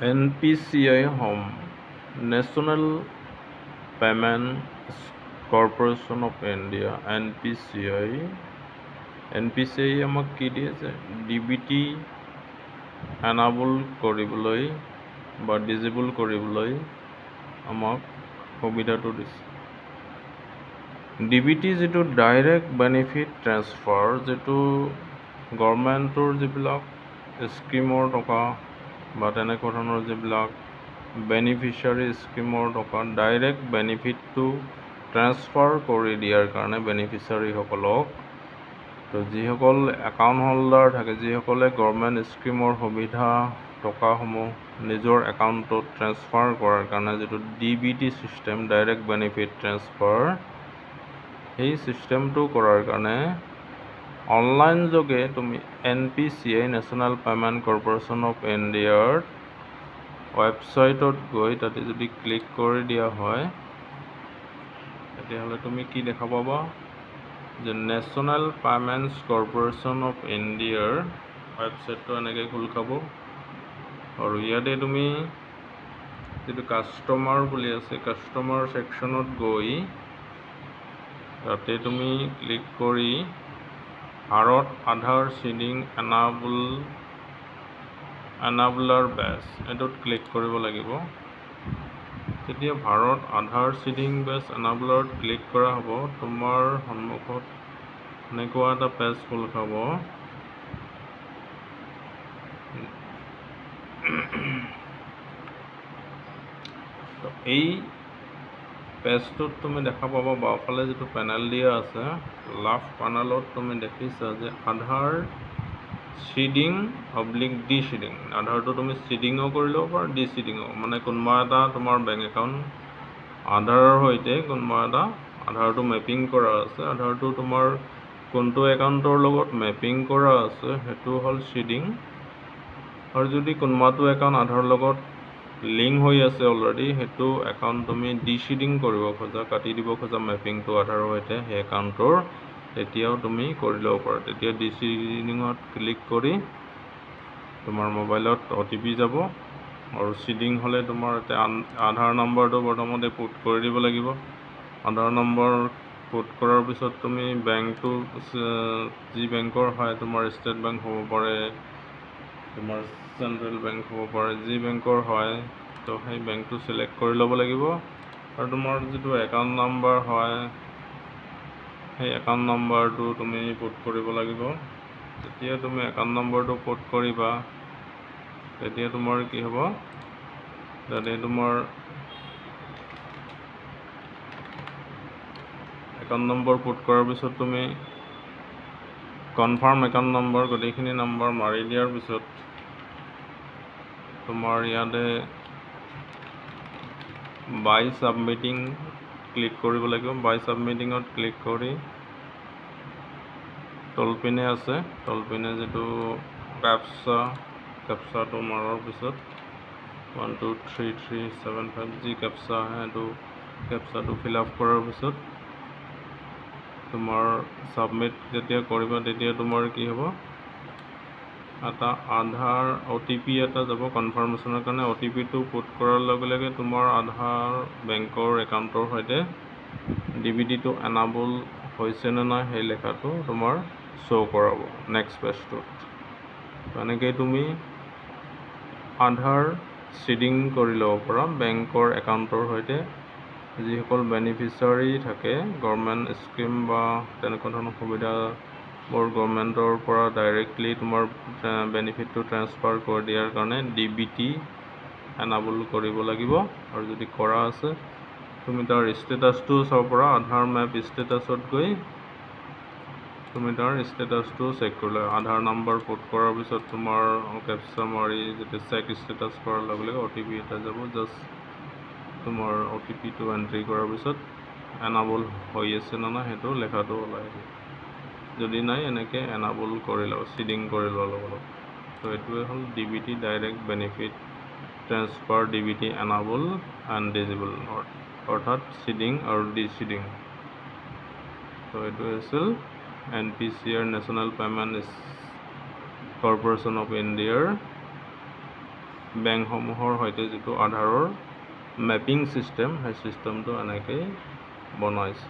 NPCI Home National Payment Corporation of India NPCI আমাক কি দিয়ে যে DBT এনাবল কৰিবলৈ বা ডিজেবল কৰিবলৈ আমাক সুবিধাটো দিছে। DBT যিটো ডাইৰেক্ট বেনিফিট ট্ৰেন্সফাৰ, যিটো গভৰ্ণমেণ্টৰ যিবিলাক স্কিমৰ টকা বা তেনেকুৱা ধৰণৰ যিবিলাক বেনিফিচিয়াৰী স্কিমৰ টকা ডাইৰেক্ট বেনিফিটটো ট্ৰেন্সফাৰ কৰি দিয়াৰ কাৰণে বেনিফিচিয়াৰীসকলক, তো যিসকল একাউণ্ট হোল্ডাৰ থাকে, যিসকলে গভৰ্ণমেণ্ট স্কিমৰ সুবিধা টকাসমূহ নিজৰ একাউণ্টত ট্ৰেন্সফাৰ কৰাৰ কাৰণে যিটো DBT system, direct benefit transfer, সেই ছিষ্টেমটো কৰাৰ কাৰণে অনলাইন যোগে তুমি NPCI national payment corporation of ইণ্ডিয়াৰ ৱেবছাইটত গৈ তাতে যদি ক্লিক কৰি দিয়া হয়, তেতিয়াহ'লে তুমি কি দেখা পাবা যে নেশ্যনেল পে'মেণ্টছ কৰ্প'ৰেশ্যন অফ ইণ্ডিয়াৰ ৱেবছাইটটো এনেকৈ খোল খাব। আৰু ইয়াতে তুমি যিটো কাষ্টমাৰ বুলি আছে, কাষ্টমাৰ ছেকশ্যনত গৈ তাতে তুমি ক্লিক কৰি ভাৰত আধাৰ চিডিং এনাবলাৰ বেছ এইটোত ক্লিক কৰিব লাগিব। যেতিয়া ভাৰত আধাৰ চিডিং বেছ এনাবলাৰত ক্লিক কৰা হ'ব, তোমাৰ সন্মুখত এনেকুৱা এটা পেজ খোল খাব। এই পেজটোত তুমি দেখা পাবা বাওঁফালে যিটো পেনেল দিয়া আছে, লাষ্ট পেনেলত তুমি দেখিছা যে আধাৰ চিডিং / ডিচিডিং। আধাৰটো তুমি চিডিঙো কৰি ল'ব পাৰা, ডিচিডিঙো, মানে কোনোবা এটা তোমাৰ বেংক একাউণ্ট আধাৰৰ সৈতে কোনোবা এটা আধাৰটো মেপিং কৰা আছে, আধাৰটো তোমাৰ কোনটো একাউণ্টৰ লগত মেপিং কৰা আছে সেইটো হ'ল চিডিং। আৰু যদি কোনোবাটো একাউণ্ট আধাৰৰ লগত লিংক হৈ আছে অলৰেডি, সেইটো একাউণ্ট তুমি ডিচিডিং কৰিব খোজা, কাটি দিব খোজা মেপিংটো আধাৰৰ সৈতে সেই একাউণ্টৰ, তেতিয়াও তুমি কৰি ল'ব পাৰা। তেতিয়া ডিচিডিঙত ক্লিক কৰি তোমাৰ মোবাইলত OTP যাব, আৰু চিডিং হ'লে তোমাৰ এতিয়া আধাৰ নম্বৰটো প্ৰথমতে পুট কৰি দিব লাগিব। আধাৰ নম্বৰ পুট কৰাৰ পিছত তুমি বেংকটো যি বেংকৰ হয়, তোমাৰ ষ্টেট বেংক হ'ব পাৰে, তোমাৰ চেণ্ট্ৰেল বেংক হ'ব পাৰে, যি বেংকৰ হয়, তো সেই বেংকটো চিলেক্ট কৰি ল'ব লাগিব। আৰু তোমাৰ যিটো একাউণ্ট নাম্বাৰ হয়, সেই একাউণ্ট নাম্বাৰটো তুমি পুট কৰিব লাগিব। যেতিয়া তুমি একাউণ্ট নম্বৰটো পুট কৰিবা, তেতিয়া তোমাৰ কি হ'ব, তাতে তোমাৰ একাউণ্ট নম্বৰ পুট কৰাৰ পিছত তুমি কনফাৰ্ম একাউণ্ট নম্বৰ গোটেইখিনি নম্বৰ মাৰি দিয়াৰ পিছত তোমাৰ ইয়াতে বাই ছাবমিটিং ক্লিক কৰিব লাগিব। বাই ছাবমিটিঙত ক্লিক কৰি তলপিনে আছে, তলপিনে যিটো কেপচাটো মৰাৰ পিছত 123375 যি কেপচা আহে, সেইটো কেপচাটো ফিল আপ কৰাৰ পিছত তোমাৰ ছাবমিট যেতিয়া কৰিবা, তেতিয়া তোমাৰ কি হ'ব, এটা আধাৰ OTP এটা যাব কনফাৰ্মেশ্যনৰ কাৰণে। OTPটো পুট কৰাৰ লগে লগে তোমাৰ আধাৰ বেংকৰ একাউণ্টৰ সৈতে DBTটো এনাবল হৈছে নে নাই সেই লেখাটো তোমাৰ শ্ব' কৰাব নেক্সট পেজটোত। এনেকৈ তুমি আধাৰ চিডিং কৰি ল'ব পাৰা বেংকৰ একাউণ্টৰ সৈতে। যিসকল বেনিফিচিয়াৰী থাকে গভৰ্ণমেণ্ট স্কিম বা তেনেকুৱা ধৰণৰ সুবিধাবোৰ গভৰ্ণমেণ্টৰ পৰা ডাইৰেক্টলি তোমাৰ বেনিফিটটো ট্ৰেন্সফাৰ কৰি দিয়াৰ কাৰণে DBT এনাবল কৰিব লাগিব। আৰু যদি কৰা আছে, তুমি তাৰ ষ্টেটাছটো চাব পাৰা। আধাৰ মেপ ষ্টেটাছত গৈ তুমি তাৰ ষ্টেটাছটো চেক কৰিলে, আধাৰ নম্বৰ পুট কৰাৰ পিছত তোমাৰ কেপচা মাৰি যেতিয়া চেক ষ্টেটাছ কৰাৰ লগে লগে OTP এটা যাব। জাষ্ট তোমাৰ OTPটো এণ্ট্ৰি কৰাৰ পিছত এনাবল হৈ আছে নে নাই সেইটো লেখাটো ওলাই দিয়ে। যদি নাই, এনেকৈ এনাবল কৰি লওঁ, চিডিং কৰি লোৱাৰ লগত। তো এইটোৱে হ'ল DBT direct benefit transfer, DBT enable and disable, অৰ্থাৎ চিডিং আৰু ডিচিডিং। তো এইটোৱে আছিল NPCI national payment corporation of ইণ্ডিয়াৰ বেংকসমূহৰ সৈতে যিটো আধাৰৰ মেপিং ছিষ্টেম, সেই ছিষ্টেমটো এনেকেই বনাইছে।